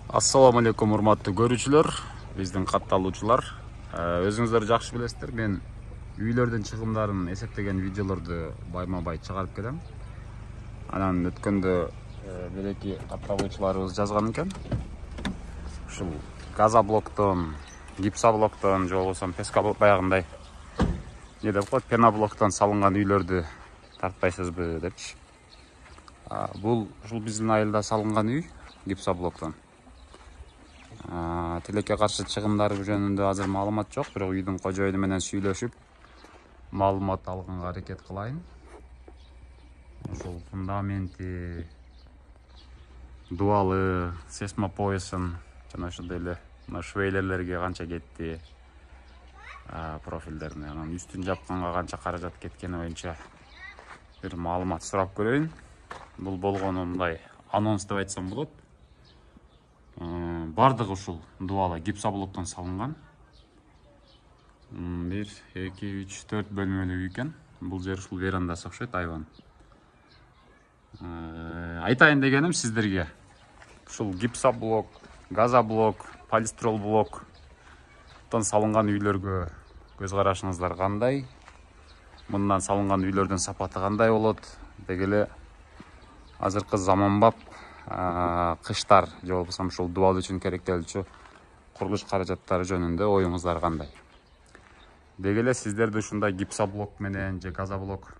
Ассаламу алейкум, урматтуу көрүүчүлөр, биздин катталуучулар. Өзүңүздөр жакшы билесиздер, мен үйлөрдүн чыгымдарын эсептеген видеолорду байма-бай чыгарып келем. Анан өткөндө береки катталуучуларыбыз жазган экен. Ушул газоблоктон, гипсоблоктон, же болбосо баягындай не деп коет, пеноблоктон салынган үйлөрдү тартпайсызбы депчи. Бул ушул биздин айылда салынган үй гипсоблоктон. Тилекке каршы чыгымдары жөнүндө азыр маалымат жок, бирок үйдүн кожоюну менен сүйлөшүп маалымат алганга аракет кылайын. Ошол фундаменти, дуалы, сейсмопоясын жана ошондой эле швейлерлерге канча кетти, профилдерине, анан үстүн жапканга канча каражат кеткени боюнча бир маалымат сурап көрөйүн. Бул болгону мындай анонс деп айтсам болот. Бардыгы ушул дуалы гипсоблоктон салынган. 1, 2, 3, 4 бөлмөлүү үй экен. Бул жер ушул верандасы окшойт, айван. Айтайын дегеним сиздерге, ушул гипсоблок, газоблок, полистирол блоктон салынган үйлөргө көз карашыңыздар кандай? Мындан салынган үйлөрдүн сапаты кандай болот? Деги эле азыркы заманбап кыштар же болбосо ушул дубал үчүн керектелүүчү курулуш каражаттары жөнүндө оюңуздар кандай? Деги эле сиздерди ушундай гипсоблок менен же газоблок,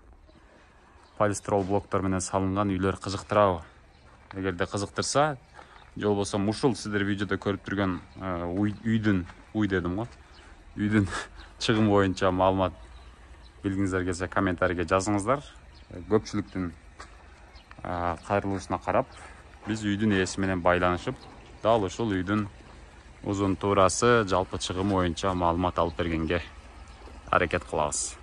полистирол блоктор менен салынган үйлөр кызыктырабы? Эгерде кызыктырса, же болбосо ушул сиздер видеодо көрүп турган үйдүн чыгымы боюнча маалымат билгиңиздер келсе комментарийге жазыңыздар. Көпчүлүктүн кайрылышына карап биз үйдүн ээси менен байланышып, дал ушул үйдүн узун туурасы, жалпы чыгымы боюнча маалымат алып бергенге аракет кылабыз.